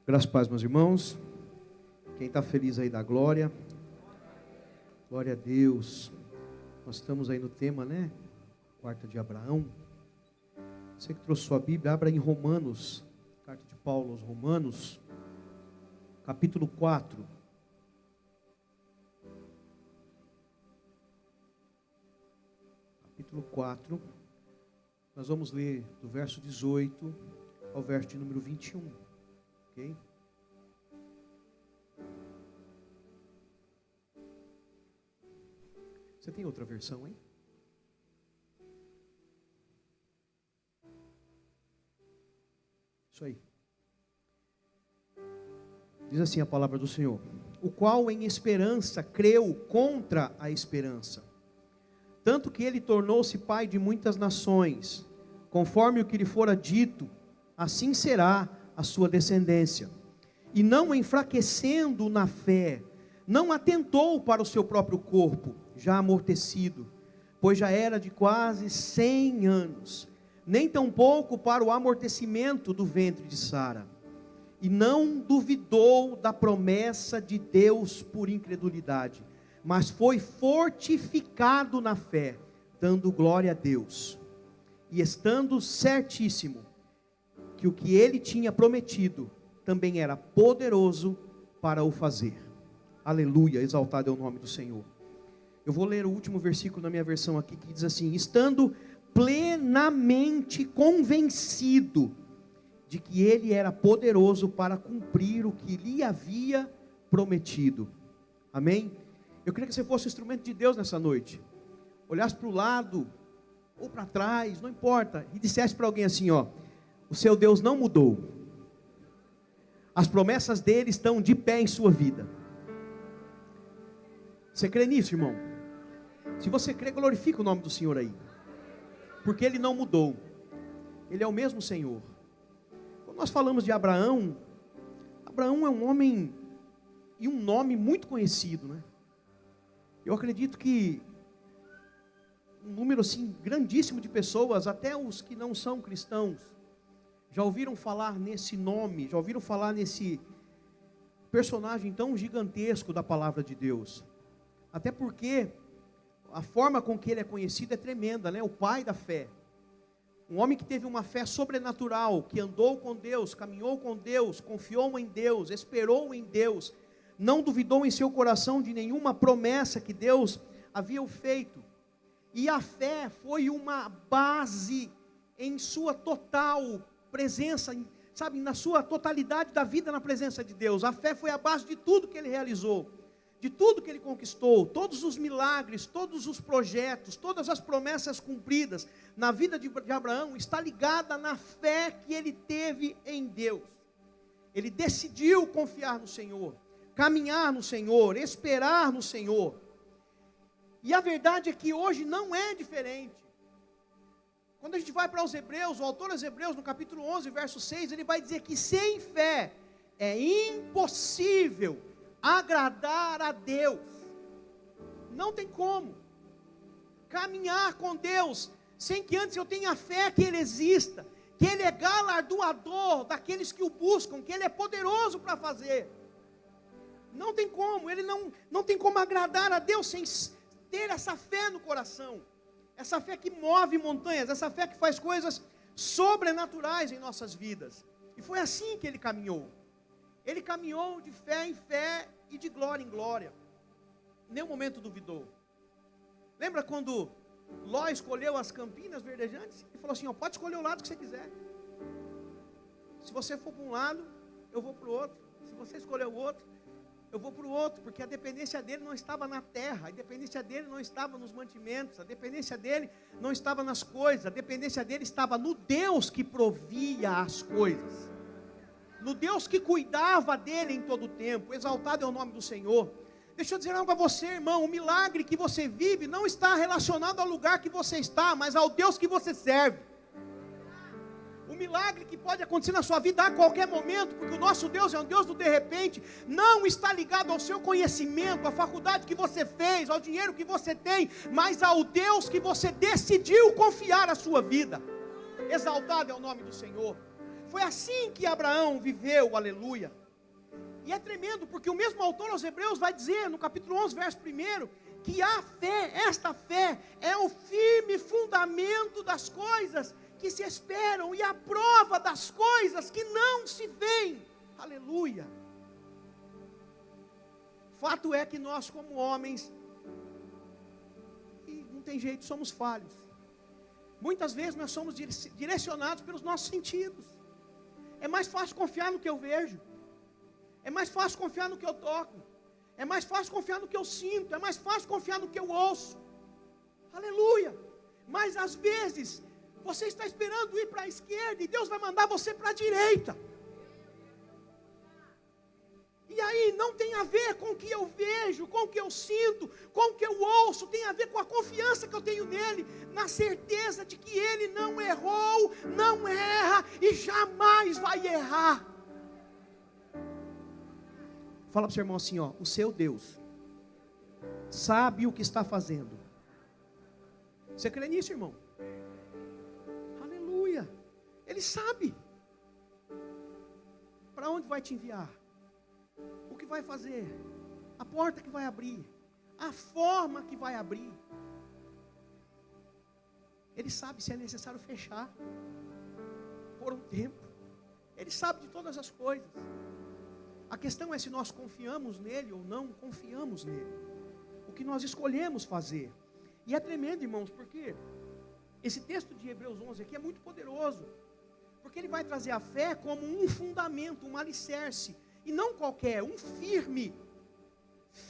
Graças a paz, meus irmãos. Quem está feliz aí dá glória. Glória a Deus. Nós estamos aí no tema, né? Quarta de Abraão. Você que trouxe sua Bíblia, abra em Romanos, carta de Paulo aos Romanos, capítulo 4. Capítulo 4. Nós vamos ler do verso 18 ao verso de número 21. Ok? Você tem outra versão, hein? Isso aí. Diz assim a palavra do Senhor: o qual em esperança creu contra a esperança, tanto que ele tornou-se pai de muitas nações, conforme o que lhe fora dito, assim será a sua descendência. E não enfraquecendo na fé, não atentou para o seu próprio corpo, já amortecido, pois já era de quase 100 anos, nem tampouco para o amortecimento do ventre de Sara. E não duvidou da promessa de Deus por incredulidade, mas foi fortificado na fé, dando glória a Deus, e estando certíssimo que o que ele tinha prometido também era poderoso para o fazer. Aleluia, exaltado é o nome do Senhor. Eu vou ler o último versículo na minha versão aqui, que diz assim: estando plenamente convencido de que ele era poderoso para cumprir o que lhe havia prometido. Amém? Eu queria que você fosse o instrumento de Deus nessa noite, olhasse para o lado ou para trás, não importa, e dissesse para alguém assim: ó, o seu Deus não mudou, as promessas dele estão de pé em sua vida. Você crê nisso, irmão? Se você crê, glorifica o nome do Senhor aí, porque ele não mudou, ele é o mesmo Senhor. Quando nós falamos de Abraão, Abraão é um homem e um nome muito conhecido, né? Eu acredito que um número assim grandíssimo de pessoas, até os que não são cristãos, já ouviram falar nesse nome, já ouviram falar nesse personagem tão gigantesco da palavra de Deus. Até porque a forma com que ele é conhecido é tremenda, né? O pai da fé. Um homem que teve uma fé sobrenatural, que andou com Deus, caminhou com Deus, confiou em Deus, esperou em Deus, não duvidou em seu coração de nenhuma promessa que Deus havia feito. E a fé foi uma base em sua total presença, sabe, na sua totalidade da vida na presença de Deus. A fé foi a base de tudo que ele realizou, de tudo que ele conquistou, todos os milagres, todos os projetos, todas as promessas cumpridas na vida de Abraão está ligada na fé que ele teve em Deus. Ele decidiu confiar no Senhor, caminhar no Senhor, esperar no Senhor. E a verdade é que hoje não é diferente. Quando a gente vai para os Hebreus, o autor aos Hebreus, no capítulo 11, verso 6, ele vai dizer que sem fé é impossível agradar a Deus. Não tem como caminhar com Deus sem que antes eu tenha fé que Ele exista, que Ele é galardoador daqueles que o buscam, que Ele é poderoso para fazer. Não tem como, Ele não tem como agradar a Deus sem ter essa fé no coração, essa fé que move montanhas, essa fé que faz coisas sobrenaturais em nossas vidas. E foi assim que ele caminhou. Ele caminhou de fé em fé e de glória em glória. Em nenhum momento duvidou. Lembra quando Ló escolheu as campinas verdejantes? Ele falou assim: ó, pode escolher o lado que você quiser. Se você for para um lado, eu vou para o outro. Se você escolher o outro, eu vou para o outro. Porque a dependência dele não estava na terra, a dependência dele não estava nos mantimentos, a dependência dele não estava nas coisas, a dependência dele estava no Deus que provia as coisas, no Deus que cuidava dele em todo o tempo. Exaltado é o nome do Senhor. Deixa eu dizer algo a você, irmão: o milagre que você vive não está relacionado ao lugar que você está, mas ao Deus que você serve. O milagre que pode acontecer na sua vida a qualquer momento, porque o nosso Deus é um Deus do de repente, não está ligado ao seu conhecimento, à faculdade que você fez, ao dinheiro que você tem, mas ao Deus que você decidiu confiar a sua vida. Exaltado é o nome do Senhor. Foi assim que Abraão viveu, aleluia. E é tremendo, porque o mesmo autor aos Hebreus vai dizer, no capítulo 11, verso 1, que a fé, esta fé, é o firme fundamento das coisas que se esperam, e a prova das coisas que não se veem, aleluia. Fato é que nós, como homens, e não tem jeito, somos falhos. Muitas vezes nós somos direcionados pelos nossos sentidos. É mais fácil confiar no que eu vejo. É mais fácil confiar no que eu toco. É mais fácil confiar no que eu sinto. É mais fácil confiar no que eu ouço. Aleluia. Mas às vezes, você está esperando ir para a esquerda e Deus vai mandar você para a direita. E aí não tem a ver com o que eu vejo, com o que eu sinto, com o que eu ouço, tem a ver com a confiança que eu tenho nele, na certeza de que ele não errou, não erra e jamais vai errar. Fala para o seu irmão assim, ó, o seu Deus sabe o que está fazendo. Você crê nisso, irmão? Aleluia. Ele sabe para onde vai te enviar, o que vai fazer, a porta que vai abrir, a forma que vai abrir. Ele sabe se é necessário fechar por um tempo. Ele sabe de todas as coisas. A questão é se nós confiamos nele ou não confiamos nele. O que nós escolhemos fazer. E é tremendo, irmãos, porque esse texto de Hebreus 11 aqui é muito poderoso. Porque ele vai trazer a fé como um fundamento, um alicerce. E não qualquer, um firme.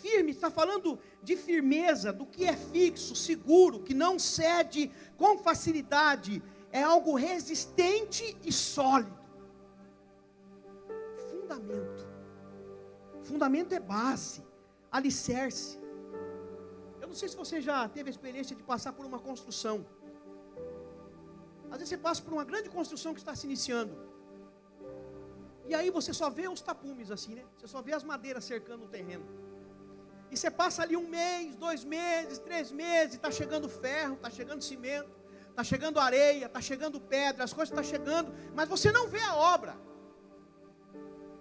Firme, está falando de firmeza, do que é fixo, seguro, que não cede com facilidade. É algo resistente e sólido. Fundamento. Fundamento é base, alicerce. Eu não sei se você já teve a experiência de passar por uma construção. Às vezes você passa por uma grande construção que está se iniciando. E aí você só vê os tapumes assim, né? Você só vê as madeiras cercando o terreno. E você passa ali 1 mês, 2 meses, 3 meses, está chegando ferro, está chegando cimento, está chegando areia, está chegando pedra, as coisas estão chegando, mas você não vê a obra.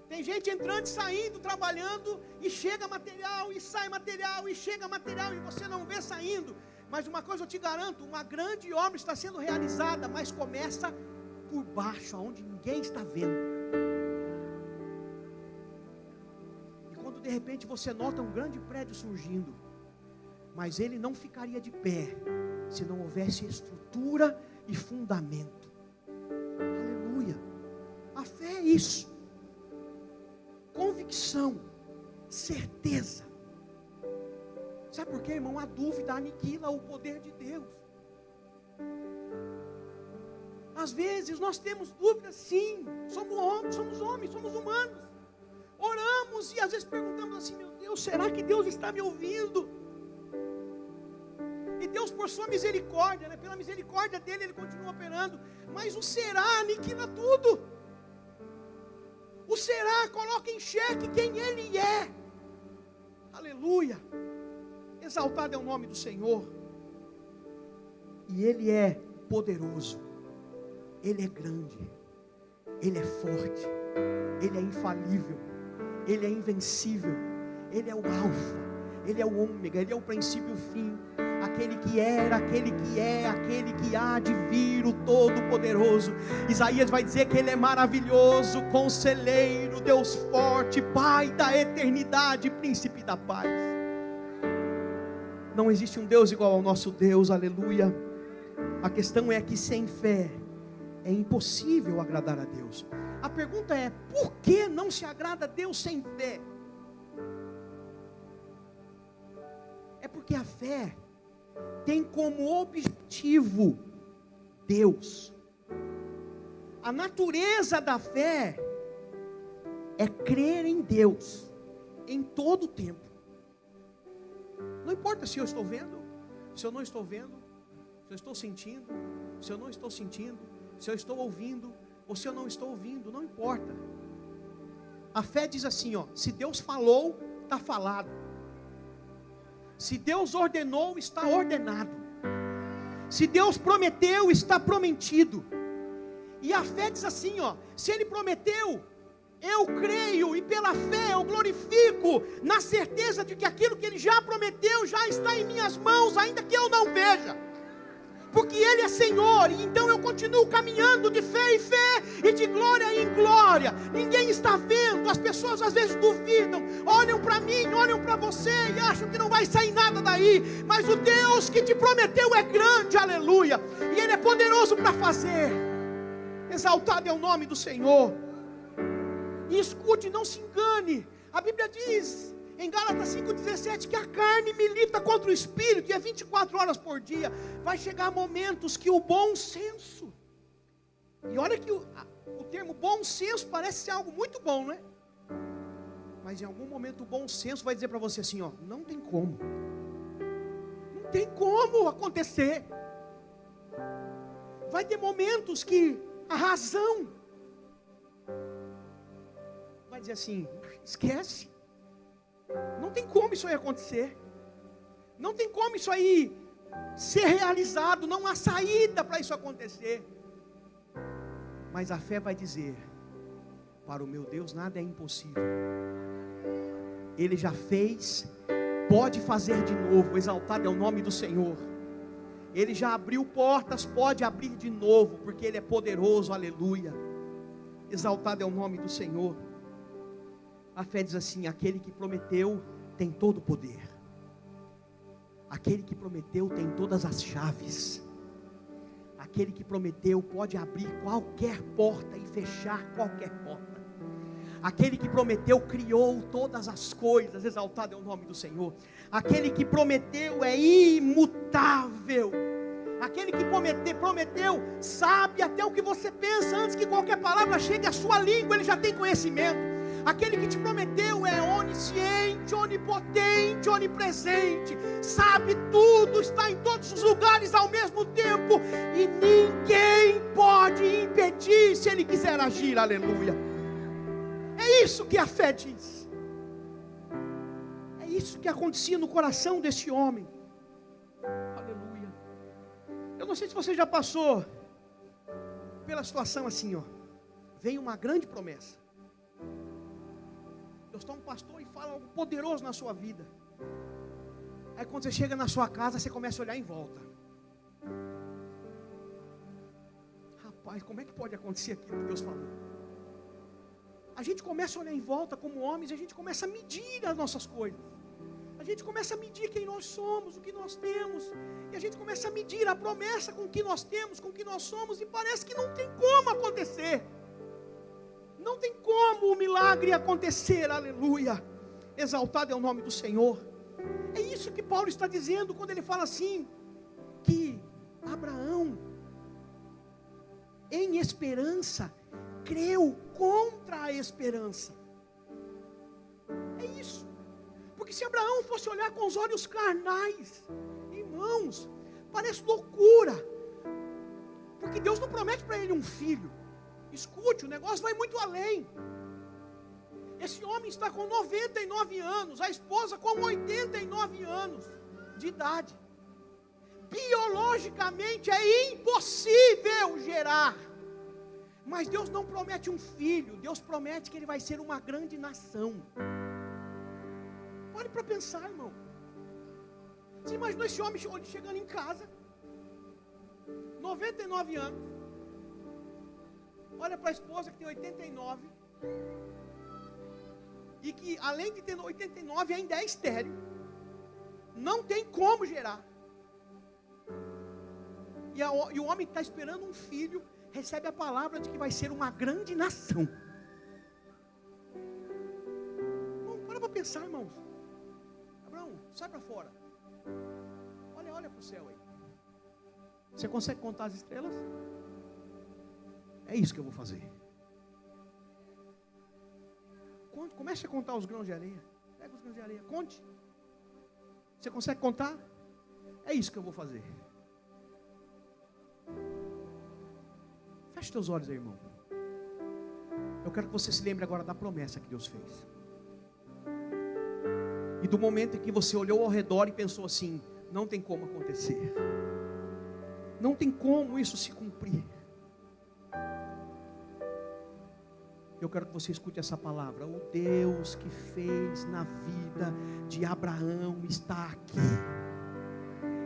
Tem gente entrando e saindo, trabalhando, e chega material, e sai material, e chega material, e você não vê saindo. Mas uma coisa eu te garanto, uma grande obra está sendo realizada, mas começa por baixo, onde ninguém está vendo. E quando de repente você nota um grande prédio surgindo, mas ele não ficaria de pé, se não houvesse estrutura e fundamento. Aleluia. A fé é isso. Convicção, certeza. Sabe por quê, irmão? A dúvida aniquila o poder de Deus. Às vezes nós temos dúvidas, sim. Somos homens, somos humanos. Oramos e às vezes perguntamos assim: meu Deus, será que Deus está me ouvindo? E Deus, por sua misericórdia, né, pela misericórdia dele, ele continua operando. Mas o será aniquila tudo. O será coloca em xeque quem ele é. Aleluia. Exaltado é o nome do Senhor. E ele é poderoso. Ele é grande. Ele é forte. Ele é infalível. Ele é invencível. Ele é o alfa. Ele é o ômega. Ele é o princípio e o fim. Aquele que era, aquele que é, aquele que há de vir, o Todo-Poderoso. Isaías vai dizer que ele é maravilhoso, conselheiro, Deus forte, Pai da eternidade, príncipe da paz. Não existe um Deus igual ao nosso Deus, aleluia. A questão é que sem fé é impossível agradar a Deus. A pergunta é: por que não se agrada a Deus sem fé? É porque a fé tem como objetivo Deus. A natureza da fé é crer em Deus em todo o tempo. Não importa se eu estou vendo, se eu não estou vendo, se eu estou sentindo, se eu não estou sentindo, se eu estou ouvindo ou se eu não estou ouvindo, não importa. A fé diz assim, ó: se Deus falou, está falado. Se Deus ordenou, está ordenado. Se Deus prometeu, está prometido. E a fé diz assim, ó: se Ele prometeu, eu creio, e pela fé eu glorifico, na certeza de que aquilo que Ele já prometeu já está em minhas mãos, ainda que eu não veja, porque Ele é Senhor. E então eu continuo caminhando de fé em fé, e de glória em glória. Ninguém está vendo, as pessoas às vezes duvidam, olham para mim, olham para você, e acham que não vai sair nada daí, mas o Deus que te prometeu é grande, aleluia, e Ele é poderoso para fazer. Exaltado é o nome do Senhor. E escute, não se engane, a Bíblia diz em Gálatas 5,17 que a carne milita contra o Espírito, e é 24 horas por dia. Vai chegar momentos que o bom senso, e olha que o termo bom senso parece ser algo muito bom, não é? Mas em algum momento o bom senso vai dizer para você assim, ó: não tem como acontecer. Vai ter momentos que a razão vai dizer assim: esquece, não tem como isso aí acontecer, não tem como isso aí ser realizado, não há saída para isso acontecer. Mas a fé vai dizer: para o meu Deus nada é impossível. Ele já fez, pode fazer de novo. Exaltado é o nome do Senhor. Ele já abriu portas, pode abrir de novo, porque Ele é poderoso, aleluia. Exaltado é o nome do Senhor. A fé diz assim: aquele que prometeu tem todo o poder, aquele que prometeu tem todas as chaves, aquele que prometeu pode abrir qualquer porta e fechar qualquer porta, aquele que prometeu criou todas as coisas. Exaltado é o nome do Senhor. Aquele que prometeu é imutável, aquele que prometeu sabe até o que você pensa antes que qualquer palavra chegue à sua língua, Ele já tem conhecimento. Aquele que te prometeu é onisciente, onipotente, onipresente, sabe tudo, está em todos os lugares ao mesmo tempo, e ninguém pode impedir se Ele quiser agir, aleluia. É isso que a fé diz, é isso que acontecia no coração desse homem, aleluia. Eu não sei se você já passou pela situação assim, ó: vem uma grande promessa, Deus está um pastor e fala algo poderoso na sua vida. Aí quando você chega na sua casa, você começa a olhar em volta. Rapaz, como é que pode acontecer aquilo que Deus falou? A gente começa a olhar em volta como homens, e a gente começa a medir as nossas coisas. A gente começa a medir quem nós somos, o que nós temos. E a gente começa a medir a promessa com o que nós temos, com o que nós somos, e parece que não tem como acontecer. Não tem como o milagre acontecer, aleluia. Exaltado é o nome do Senhor. É isso que Paulo está dizendo quando ele fala assim, que Abraão, em esperança, creu contra a esperança. É isso. Porque se Abraão fosse olhar com os olhos carnais, irmãos, parece loucura. Porque Deus não promete para ele um filho. Escute, o negócio vai muito além. Esse homem está com 99 anos, a esposa com 89 anos de idade. Biologicamente é impossível gerar. Mas Deus não promete um filho, Deus promete que ele vai ser uma grande nação. Olhe para pensar, irmão. Você imaginou esse homem chegando em casa, 99 anos, olha para a esposa que tem 89, e que além de ter 89 ainda é estéril, não tem como gerar, e o homem que está esperando um filho, recebe a palavra de que vai ser uma grande nação. Bom, para pensar, irmãos. Abraão, sai para fora, olha para o céu aí, você consegue contar as estrelas? É isso que eu vou fazer. Comece a contar os grãos de areia. Pega os grãos de areia, conte. Você consegue contar? É isso que eu vou fazer. Feche teus olhos aí, irmão. Eu quero que você se lembre agora da promessa que Deus fez. E do momento em que você olhou ao redor e pensou assim: não tem como acontecer. Não tem como isso se cumprir. Eu quero que você escute essa palavra. O Deus que fez na vida de Abraão está aqui.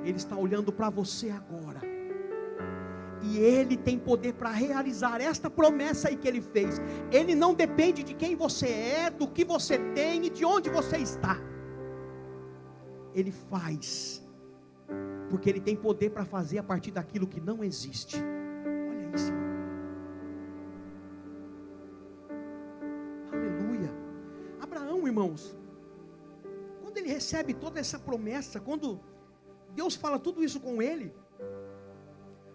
Ele está olhando para você agora. E Ele tem poder para realizar esta promessa aí que Ele fez. Ele não depende de quem você é, do que você tem e de onde você está. Ele faz, porque Ele tem poder para fazer a partir daquilo que não existe. Olha isso. Aleluia. Abraão, irmãos, quando ele recebe toda essa promessa, quando Deus fala tudo isso com ele,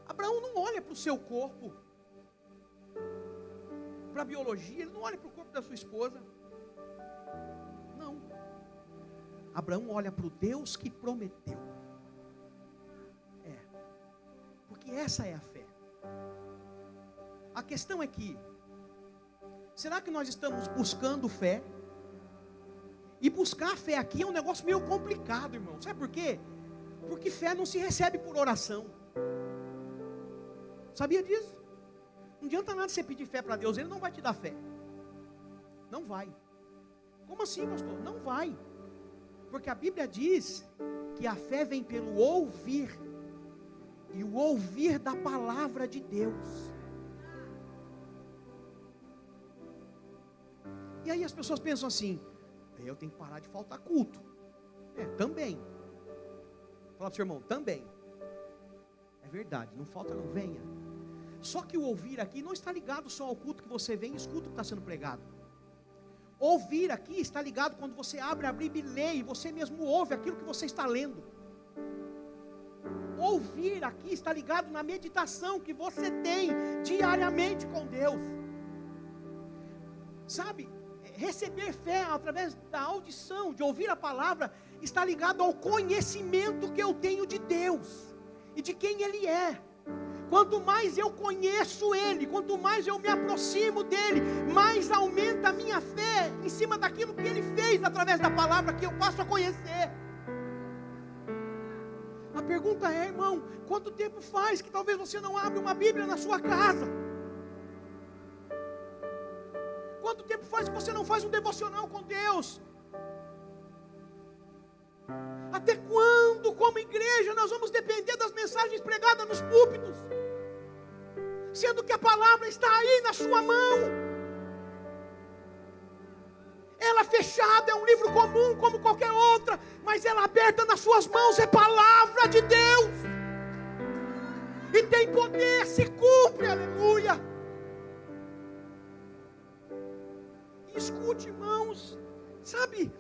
Abraão não olha para o seu corpo, para a biologia, ele não olha para o corpo da sua esposa. Não. Abraão olha para o Deus que prometeu. Porque essa é a fé. A questão é que, será que nós estamos buscando fé? E buscar fé aqui é um negócio meio complicado, irmão. Sabe por quê? Porque fé não se recebe por oração. Sabia disso? Não adianta nada você pedir fé para Deus, Ele não vai te dar fé. Não vai. Como assim, pastor? Não vai. Porque a Bíblia diz que a fé vem pelo ouvir, e o ouvir da palavra de Deus. E aí as pessoas pensam assim: eu tenho que parar de faltar culto. Também. Fala para o seu irmão, também. É verdade, não falta não, venha. Só que o ouvir aqui não está ligado só ao culto que você vem e escuta o que está sendo pregado. Ouvir aqui está ligado quando você abre a Bíblia e lê, e você mesmo ouve aquilo que você está lendo. Ouvir aqui está ligado na meditação que você tem diariamente com Deus. Sabe, receber fé através da audição, de ouvir a palavra, está ligado ao conhecimento que eu tenho de Deus e de quem Ele é. Quanto mais eu conheço Ele, quanto mais eu me aproximo dEle, mais aumenta a minha fé em cima daquilo que Ele fez através da palavra que eu passo a conhecer. A pergunta é, irmão, quanto tempo faz que talvez você não abre uma Bíblia na sua casa? Quanto tempo faz que você não faz um devocional com Deus? Até quando, como igreja, nós vamos depender das mensagens pregadas nos púlpitos? Sendo que a palavra está aí na sua mão. Ela fechada é um livro comum como qualquer outra, mas ela aberta nas suas mãos é palavra de Deus. E tem poder, se cumpre, aleluia. E escute, irmãos, sabe,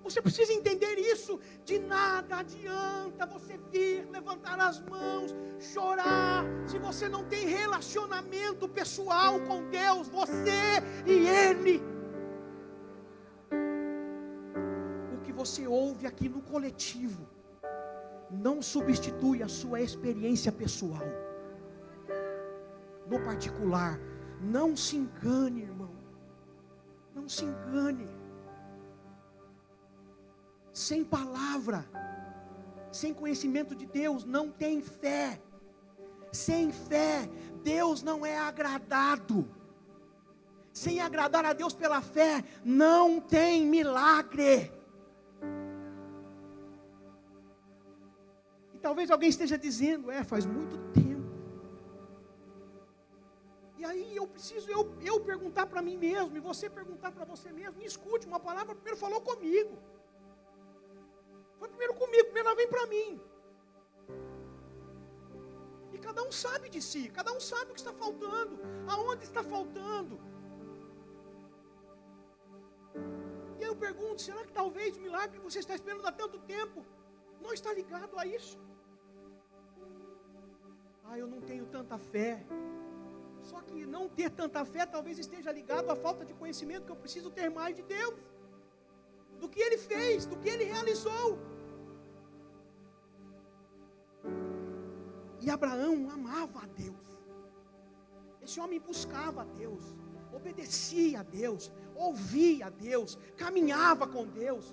você precisa entender isso. De nada adianta você vir, levantar as mãos, chorar, se você não tem relacionamento pessoal com Deus, você e Ele. O que você ouve aqui no coletivo não substitui a sua experiência pessoal. No particular, não se engane, irmão. Não se engane. Sem palavra, sem conhecimento de Deus, não tem fé. Sem fé, Deus não é agradado. Sem agradar a Deus pela fé, não tem milagre. E talvez alguém esteja dizendo, faz muito tempo. E aí eu preciso eu perguntar para mim mesmo, e você perguntar para você mesmo. Me escute, uma palavra primeiro falou comigo. Foi primeiro comigo, primeiro ela vem para mim. E cada um sabe de si, cada um sabe o que está faltando, aonde está faltando. E aí eu pergunto, será que talvez o milagre que você está esperando há tanto tempo não está ligado a isso? Eu não tenho tanta fé. Só que não ter tanta fé talvez esteja ligado à falta de conhecimento, que eu preciso ter mais de Deus, do que Ele fez, do que Ele realizou. E Abraão amava a Deus. Esse homem buscava a Deus, obedecia a Deus, ouvia a Deus, caminhava com Deus.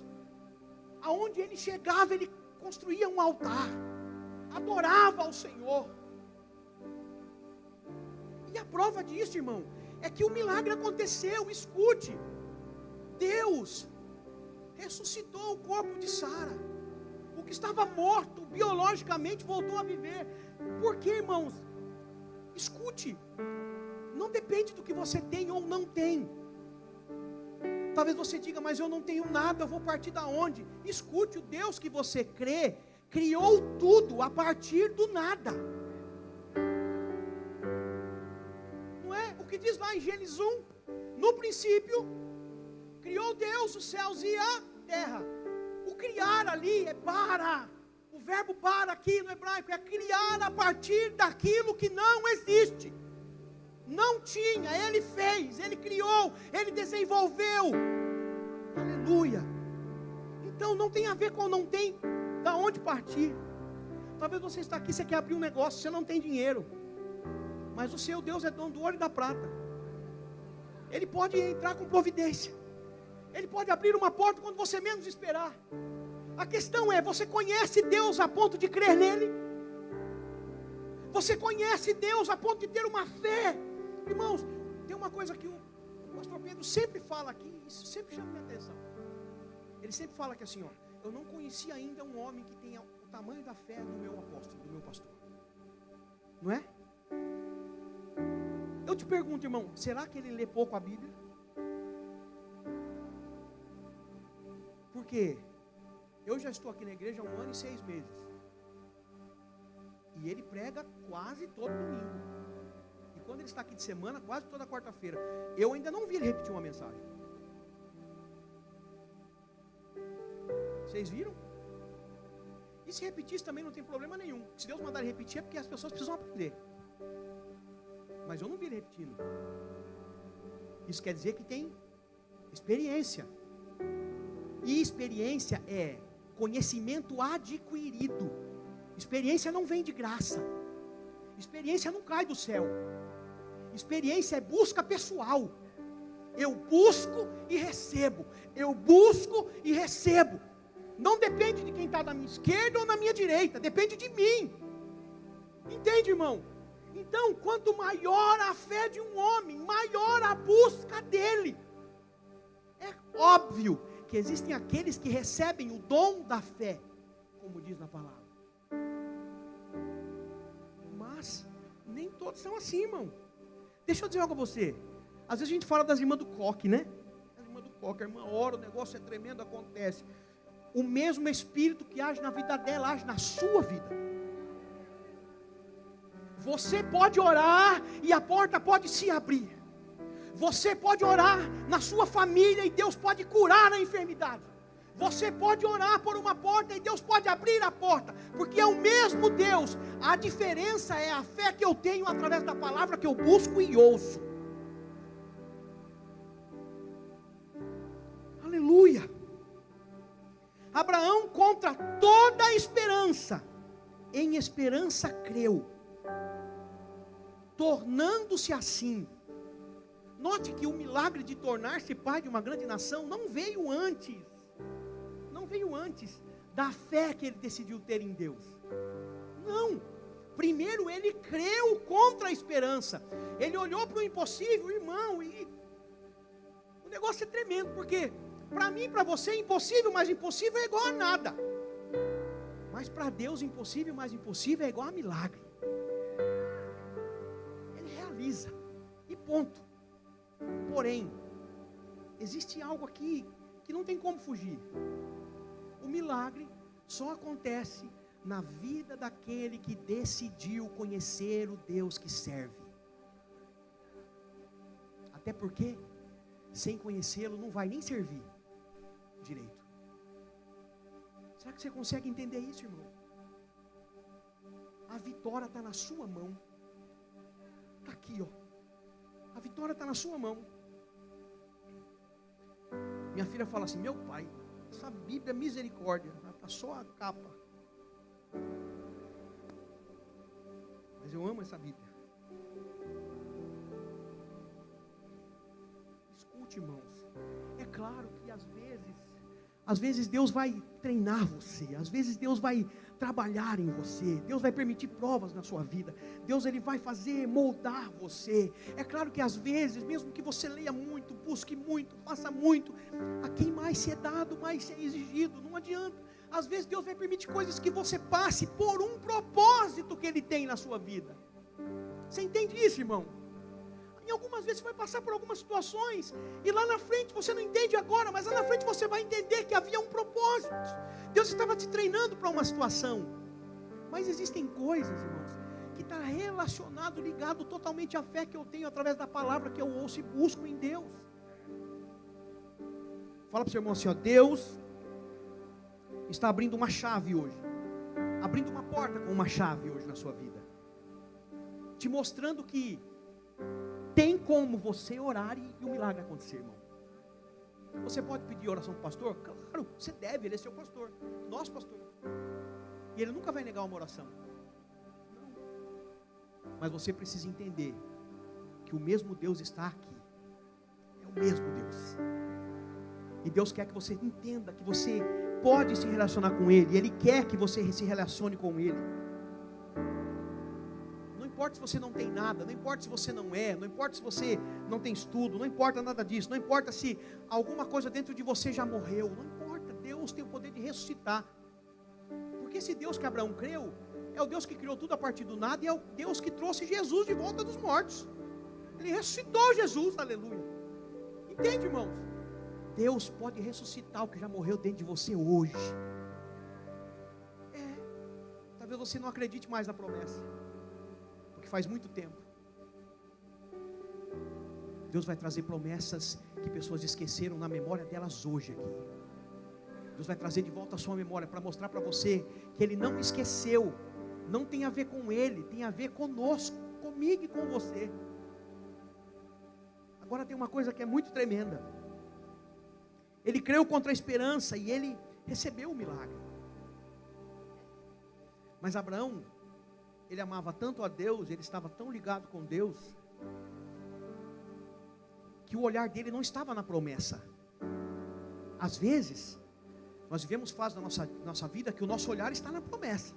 Aonde ele chegava, ele construía um altar, adorava ao Senhor. E a prova disso, irmão, é que o milagre aconteceu. Escute, Deus ressuscitou o corpo de Sara. O que estava morto biologicamente voltou a viver. Por quê, irmãos? Escute, não depende do que você tem ou não tem. Talvez você diga, mas eu não tenho nada, eu vou partir da onde? Escute, o Deus que você crê, criou tudo a partir do nada. Não é? O que diz lá em Gênesis 1, no princípio, criou Deus os céus e a terra. O criar ali é bara. O verbo bara aqui no hebraico é criar a partir daquilo que não existe. Não tinha, Ele fez, Ele criou, Ele desenvolveu. Aleluia. Então não tem a ver com não tem da onde partir. Talvez você está aqui, você quer abrir um negócio, você não tem dinheiro. Mas o seu Deus é dono do ouro e da prata. Ele pode entrar com providência. Ele pode abrir uma porta quando você menos esperar. A questão é, você conhece Deus a ponto de crer nele? Você conhece Deus a ponto de ter uma fé? Irmãos, tem uma coisa que o pastor Pedro sempre fala aqui, isso sempre chama minha atenção. Ele sempre fala que assim, ó, eu não conheci ainda um homem que tenha o tamanho da fé do meu apóstolo, do meu pastor. Não é? Eu te pergunto, irmão, será que ele lê pouco a Bíblia? Por quê? Eu já estou aqui na igreja há 1 ano e 6 meses. E ele prega quase todo domingo. E quando ele está aqui de semana, quase toda quarta-feira. Eu ainda não vi ele repetir uma mensagem. Vocês viram? E se repetisse também não tem problema nenhum. Se Deus mandar ele repetir é porque as pessoas precisam aprender. Mas eu não vi ele repetindo. Isso quer dizer que tem experiência. E experiência é conhecimento adquirido. Experiência não vem de graça. Experiência não cai do céu. Experiência é busca pessoal. Eu busco e recebo. Eu busco e recebo. Não depende de quem está na minha esquerda ou na minha direita. Depende de mim. Entende, irmão? Então, quanto maior a fé de um homem, maior a busca dele. É óbvio que existem aqueles que recebem o dom da fé, como diz na palavra. Mas nem todos são assim, irmão. Deixa eu dizer algo a você. Às vezes a gente fala das irmãs do coque, né? A irmã do coque, a irmã ora, o negócio é tremendo, acontece. O mesmo Espírito que age na vida dela, age na sua vida. Você pode orar e a porta pode se abrir. Você pode orar na sua família e Deus pode curar a enfermidade. Você pode orar por uma porta e Deus pode abrir a porta, porque é o mesmo Deus. A diferença é a fé que eu tenho através da palavra que eu busco e ouço. Aleluia. Abraão, contra toda a esperança, em esperança creu, tornando-se assim. Note que o milagre de tornar-se pai de uma grande nação não veio antes da fé que ele decidiu ter em Deus. Não. Primeiro ele creu contra a esperança. Ele olhou para o impossível, irmão, e o negócio é tremendo, porque para mim, para você, impossível mais impossível é igual a nada. Mas para Deus, impossível mais impossível é igual a milagre. Ele realiza. E ponto. Porém, existe algo aqui que não tem como fugir. O milagre só acontece na vida daquele que decidiu conhecer o Deus que serve. Até porque, sem conhecê-lo, não vai nem servir direito. Será que você consegue entender isso, irmão? A vitória está na sua mão. Está aqui, ó. A vitória está na sua mão. Minha filha fala assim: meu pai, essa Bíblia é misericórdia, está só a capa. Mas eu amo essa Bíblia. Escute, irmãos. É claro que às vezes Às vezes Deus vai treinar você, às vezes Deus vai trabalhar em você, Deus vai permitir provas na sua vida, Deus ele vai fazer, moldar você. É claro que às vezes, mesmo que você leia muito, busque muito, faça muito, a quem mais se é dado, mais se é exigido, não adianta. Às vezes Deus vai permitir coisas que você passe por um propósito que Ele tem na sua vida. Você entende isso, irmão? Em algumas vezes você vai passar por algumas situações, e lá na frente você não entende agora, mas lá na frente você vai entender que havia um propósito. Deus estava te treinando para uma situação. Mas existem coisas, irmãos, que está relacionado, ligado totalmente à fé que eu tenho através da palavra que eu ouço e busco em Deus. Fala para o seu irmão assim, ó, Deus está abrindo uma chave hoje, abrindo uma porta com uma chave hoje na sua vida, te mostrando que tem como você orar e o milagre acontecer, irmão. Você pode pedir oração para o pastor? Claro, você deve, ele é seu pastor, nosso pastor, e ele nunca vai negar uma oração. Não. Mas você precisa entender que o mesmo Deus está aqui, é o mesmo Deus, e Deus quer que você entenda que você pode se relacionar com Ele, Ele quer que você se relacione com Ele. Não importa se você não tem nada, não importa se você não é, não importa se você não tem estudo, não importa nada disso, não importa se alguma coisa dentro de você já morreu, não importa, Deus tem o poder de ressuscitar. Porque esse Deus que Abraão creu, é o Deus que criou tudo a partir do nada, e é o Deus que trouxe Jesus de volta dos mortos. Ele ressuscitou Jesus, aleluia. Entende, irmãos? Deus pode ressuscitar o que já morreu dentro de você hoje. Talvez você não acredite mais na promessa, porque faz muito tempo. Deus vai trazer promessas que pessoas esqueceram na memória delas hoje aqui. Deus vai trazer de volta a sua memória para mostrar para você que Ele não esqueceu. Não tem a ver com Ele, tem a ver conosco, comigo e com você. Agora tem uma coisa que é muito tremenda. Ele creu contra a esperança e ele recebeu o milagre. Mas Abraão, ele amava tanto a Deus, ele estava tão ligado com Deus, que o olhar dele não estava na promessa. Às vezes, nós vivemos fases da nossa vida que o nosso olhar está na promessa.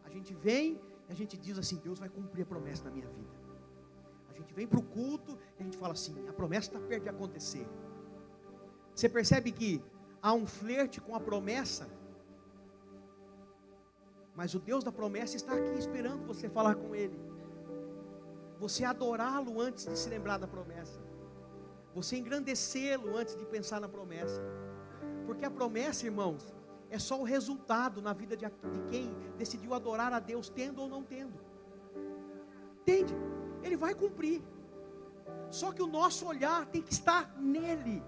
A gente vem e a gente diz assim, Deus vai cumprir a promessa na minha vida. A gente vem para o culto e a gente fala assim, a promessa está perto de acontecer. Você percebe que há um flerte com a promessa, mas o Deus da promessa está aqui esperando você falar com Ele, você adorá-lo antes de se lembrar da promessa, você engrandecê-lo antes de pensar na promessa, porque a promessa, irmãos, é só o resultado na vida de quem decidiu adorar a Deus, tendo ou não tendo. Entende? Ele vai cumprir, só que o nosso olhar tem que estar nele.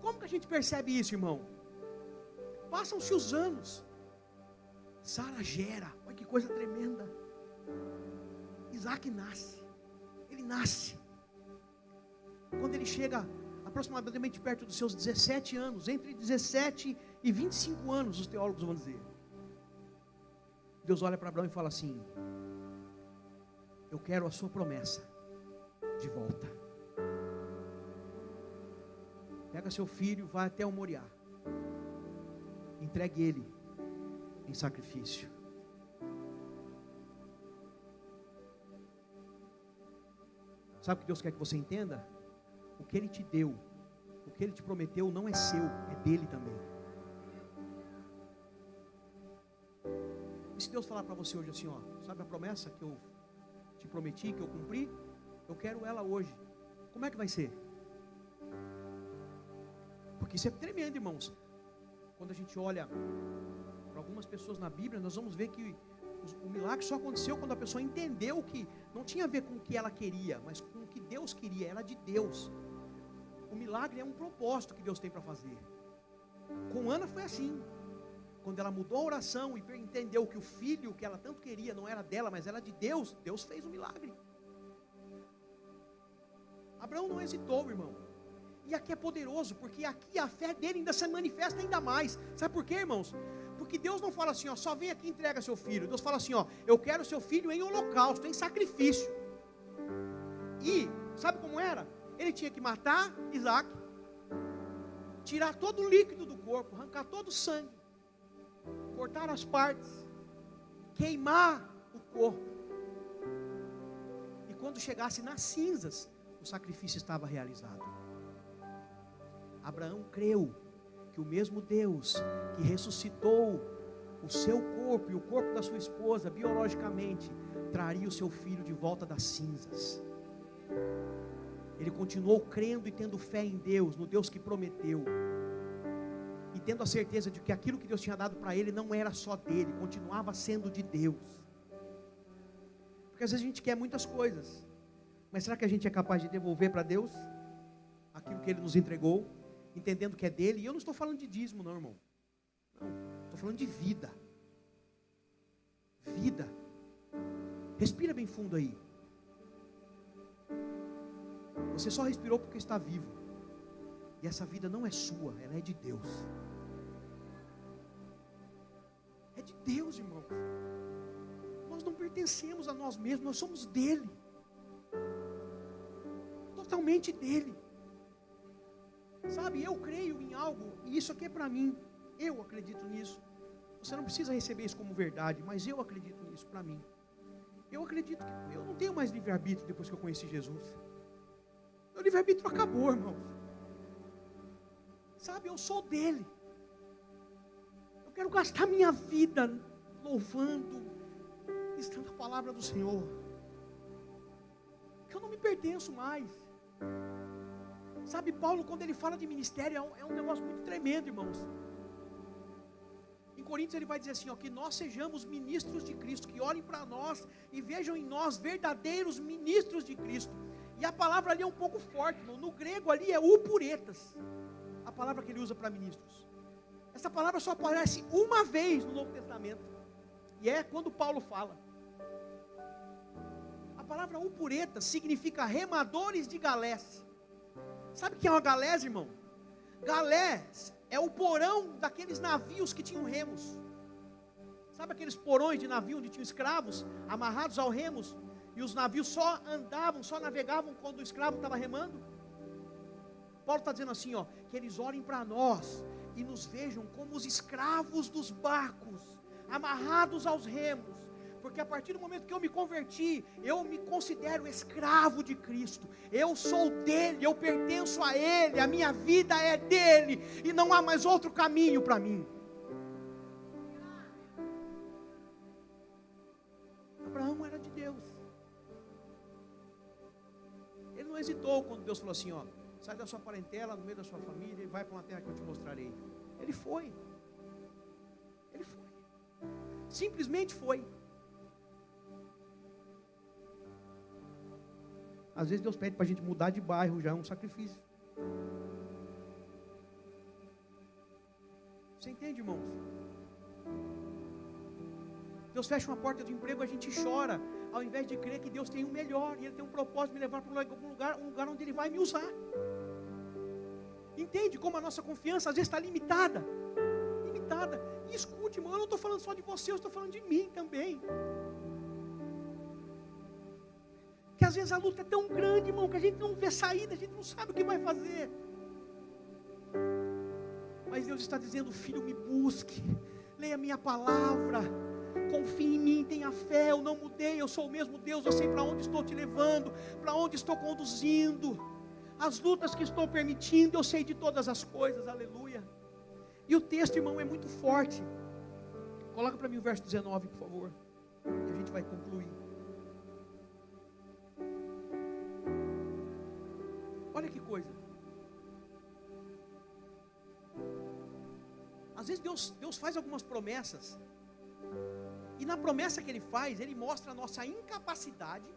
Como que a gente percebe isso, irmão? Passam-se os anos, Sara gera, olha que coisa tremenda. Isaac nasce, ele nasce. Quando ele chega aproximadamente perto dos seus 17 anos, entre 17 e 25 anos, os teólogos vão dizer, Deus olha para Abraão e fala assim, eu quero a sua promessa de volta. Pega seu filho, vai até o Moriá, entregue ele em sacrifício. Sabe o que Deus quer que você entenda? O que Ele te deu, o que Ele te prometeu não é seu, é dele também. E se Deus falar para você hoje assim, ó, sabe a promessa que eu te prometi, que eu cumpri? Eu quero ela hoje. Como é que vai ser? Porque isso é tremendo, irmãos. Quando a gente olha para algumas pessoas na Bíblia, nós vamos ver que o milagre só aconteceu quando a pessoa entendeu que não tinha a ver com o que ela queria, mas com o que Deus queria, era de Deus. O milagre é um propósito que Deus tem para fazer. Com Ana foi assim. Quando ela mudou a oração e entendeu que o filho que ela tanto queria não era dela, mas era de Deus, Deus fez o milagre. Abraão não hesitou, irmão. E aqui é poderoso, porque aqui a fé dele ainda se manifesta ainda mais. Sabe por quê, irmãos? Porque Deus não fala assim, ó, só vem aqui e entrega seu filho. Deus fala assim, ó, eu quero seu filho em holocausto, em sacrifício. E, sabe como era? Ele tinha que matar Isaac, tirar todo o líquido do corpo, arrancar todo o sangue, cortar as partes, queimar o corpo. E quando chegasse nas cinzas, o sacrifício estava realizado. Abraão creu que o mesmo Deus que ressuscitou o seu corpo e o corpo da sua esposa biologicamente, traria o seu filho de volta das cinzas. Ele continuou crendo e tendo fé em Deus, no Deus que prometeu, e tendo a certeza de que aquilo que Deus tinha dado para ele não era só dele, continuava sendo de Deus. Porque às vezes a gente quer muitas coisas, mas será que a gente é capaz de devolver para Deus aquilo que Ele nos entregou, entendendo que é dele? E eu não estou falando de dízimo não, irmão. Não, estou falando de vida. Vida. Respira bem fundo aí. Você só respirou porque está vivo. E essa vida não é sua, ela é de Deus. É de Deus, irmãos. Nós não pertencemos a nós mesmos, nós somos dele. Totalmente dele. Sabe, eu creio em algo, e isso aqui é para mim. Eu acredito nisso. Você não precisa receber isso como verdade, mas eu acredito nisso para mim. Eu acredito que eu não tenho mais livre-arbítrio depois que eu conheci Jesus. Meu livre-arbítrio acabou, irmãos. Sabe, eu sou dele. Eu quero gastar minha vida louvando, estando a palavra do Senhor. Porque eu não me pertenço mais. Sabe, Paulo, quando ele fala de ministério, é um negócio muito tremendo, irmãos. Em Coríntios ele vai dizer assim, ó, que nós sejamos ministros de Cristo, que olhem para nós e vejam em nós verdadeiros ministros de Cristo. E a palavra ali é um pouco forte, irmão. No grego ali é upuretas, a palavra que ele usa para ministros. Essa palavra só aparece uma vez no Novo Testamento, e é quando Paulo fala. A palavra upuretas significa remadores de galés. Sabe o que é uma galés, irmão? Galés é o porão daqueles navios que tinham remos. Sabe aqueles porões de navio onde tinham escravos amarrados ao remos? E os navios só andavam, só navegavam quando o escravo estava remando? Paulo está dizendo assim, ó, que eles olhem para nós e nos vejam como os escravos dos barcos, amarrados aos remos. Porque a partir do momento que eu me converti, eu me considero escravo de Cristo. Eu sou dele, eu pertenço a ele, a minha vida é dele, e não há mais outro caminho para mim. Abraão era de Deus. Ele não hesitou quando Deus falou assim, ó, sai da sua parentela, no meio da sua família, e vai para uma terra que eu te mostrarei. Ele foi. Ele foi. Simplesmente foi. Às vezes Deus pede para a gente mudar de bairro, já é um sacrifício. Você entende, irmãos? Deus fecha uma porta de emprego, a gente chora, ao invés de crer que Deus tem um melhor, e Ele tem um propósito de me levar para um lugar onde Ele vai me usar. Entende como a nossa confiança às vezes está limitada? Limitada. E escute, irmão, eu não estou falando só de você, eu estou falando de mim também. Que às vezes a luta é tão grande, irmão, que a gente não vê saída, a gente não sabe o que vai fazer. Mas Deus está dizendo, filho, me busque, leia a minha palavra, confie em mim, tenha fé, eu não mudei, eu sou o mesmo Deus, eu sei para onde estou te levando, para onde estou conduzindo, as lutas que estou permitindo, eu sei de todas as coisas, aleluia. E o texto, irmão, é muito forte. Coloca para mim o verso 19, por favor, e a gente vai concluir. Olha que coisa. Às vezes Deus faz algumas promessas, e na promessa que Ele faz, Ele mostra a nossa incapacidade,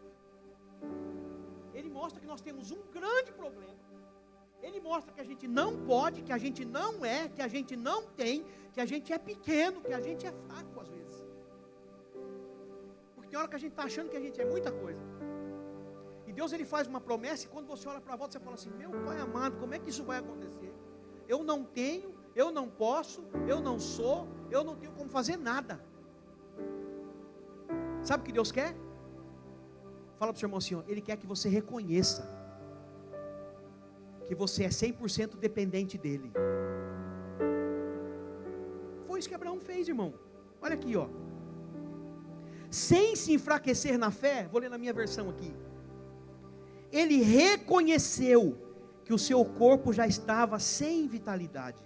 Ele mostra que nós temos um grande problema, Ele mostra que a gente não pode, que a gente não é, que a gente não tem, que a gente é pequeno, que a gente é fraco às vezes. Porque tem hora que a gente está achando que a gente é muita coisa. E Deus, Ele faz uma promessa, e quando você olha para a volta, você fala assim, meu Pai amado, como é que isso vai acontecer? Eu não tenho, eu não posso, eu não sou, eu não tenho como fazer nada. Sabe o que Deus quer? Fala para o seu irmão assim, ó, Ele quer que você reconheça que você é 100% dependente dEle. foi isso que Abraão fez, irmão. Olha aqui, ó. Sem se enfraquecer na fé, vou ler na minha versão aqui. Ele reconheceu que o seu corpo já estava sem vitalidade,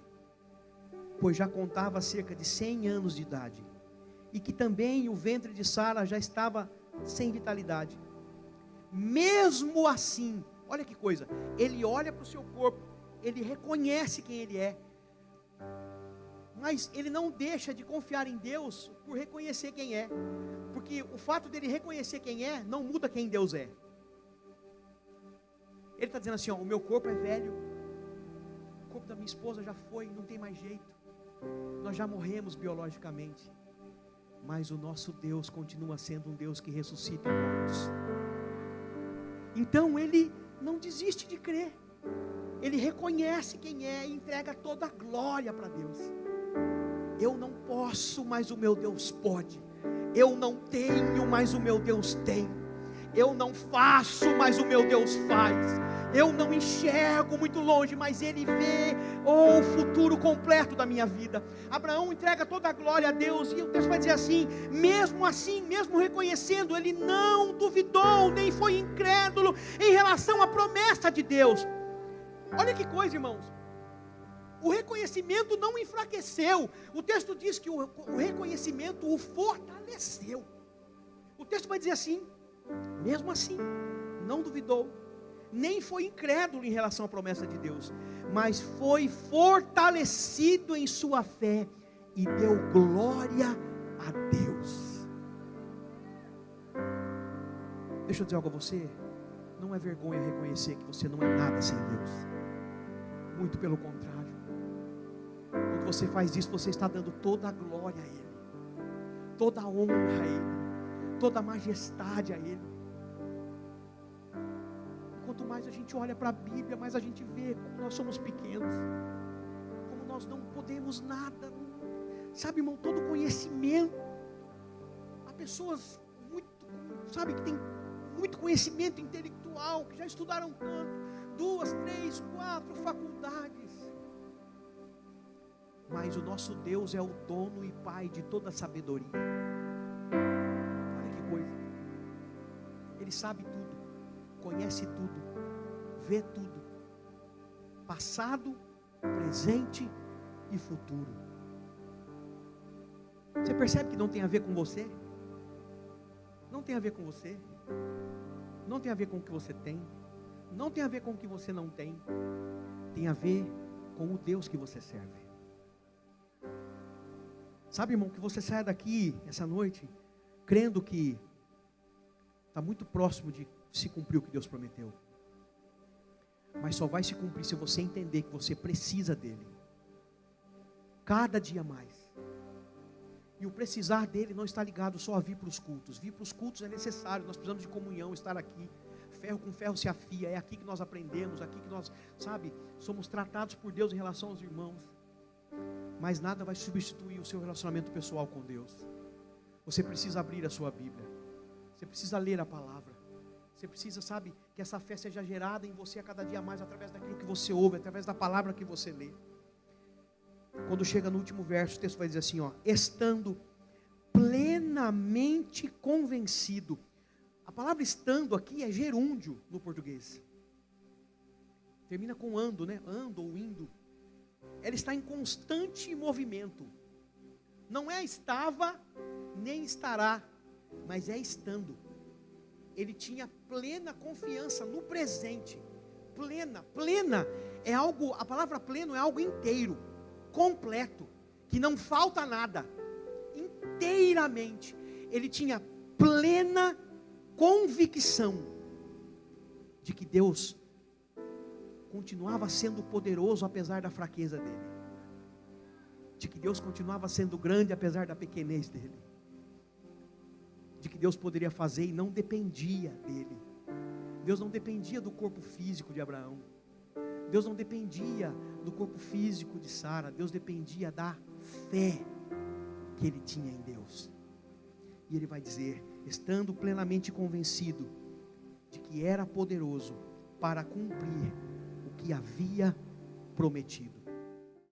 pois já contava cerca de 100 anos de idade, e que também o ventre de Sara já estava sem vitalidade. Mesmo assim, olha que coisa, ele olha para o seu corpo, ele reconhece quem ele é, mas ele não deixa de confiar em Deus por reconhecer quem é, porque o fato dele reconhecer quem é, não muda quem Deus é. Ele está dizendo assim, ó, o meu corpo é velho, o corpo da minha esposa já foi, não tem mais jeito, nós já morremos biologicamente, mas o nosso Deus continua sendo um Deus que ressuscita mortos. Então ele não desiste de crer, ele reconhece quem é e entrega toda a glória para Deus. Eu não posso, mas o meu Deus pode. Eu não tenho, mas o meu Deus tem. Eu não faço, mas o meu Deus faz. Eu não enxergo muito longe, mas Ele vê o futuro completo da minha vida. Abraão entrega toda a glória a Deus, e o texto vai dizer assim, mesmo reconhecendo, ele não duvidou, nem foi incrédulo em relação à promessa de Deus. Olha que coisa, irmãos. O reconhecimento não enfraqueceu. O texto diz que o reconhecimento o fortaleceu. O texto vai dizer assim, mesmo assim, não duvidou, nem foi incrédulo em relação à promessa de Deus, mas foi fortalecido em sua fé e deu glória a Deus. Deixa eu dizer algo a você, não é vergonha reconhecer que você não é nada sem Deus, muito pelo contrário. Quando você faz isso, você está dando toda a glória a Ele, toda a honra a Ele, toda a majestade a Ele. Quanto mais a gente olha para a Bíblia, mais a gente vê como nós somos pequenos, como nós não podemos nada, sabe, irmão, todo conhecimento, há pessoas que tem muito conhecimento intelectual, que já estudaram tanto, 2, 3, 4 faculdades, mas o nosso Deus é o dono e Pai de toda a sabedoria. Olha que coisa, Ele sabe tudo, conhece tudo, vê tudo, passado, presente e futuro. Você percebe que não tem a ver com você? Não tem a ver com você, não tem a ver com o que você tem, não tem a ver com o que você não tem, tem a ver com o Deus que você serve. Sabe, irmão, que você saia daqui essa noite crendo que está muito próximo de se cumprir o que Deus prometeu, mas só vai se cumprir se você entender que você precisa dele, cada dia mais. E o precisar dele não está ligado só a vir para os cultos. Vir para os cultos é necessário, nós precisamos de comunhão, estar aqui. Ferro com ferro se afia, é aqui que nós aprendemos, aqui que nós, somos tratados por Deus em relação aos irmãos. Mas nada vai substituir o seu relacionamento pessoal com Deus. Você precisa abrir a sua Bíblia, você precisa ler a palavra, você precisa, que essa fé seja gerada em você a cada dia mais, através daquilo que você ouve, através da palavra que você lê. Quando chega no último verso, o texto vai dizer assim, ó, estando plenamente convencido. A palavra estando aqui é gerúndio no português, termina com ando, né? Ando ou indo. Ela está em constante movimento, não é estava, nem estará, mas é estando. Ele tinha plena confiança no presente. Plena é algo, a palavra pleno é algo inteiro, completo, que não falta nada, inteiramente. Ele tinha plena convicção de que Deus continuava sendo poderoso apesar da fraqueza dele, de que Deus continuava sendo grande apesar da pequenez dele, de que Deus poderia fazer e não dependia dele. Deus não dependia do corpo físico de Abraão, Deus não dependia do corpo físico de Sara, Deus dependia da fé que ele tinha em Deus. E ele vai dizer, estando plenamente convencido de que era poderoso para cumprir o que havia prometido.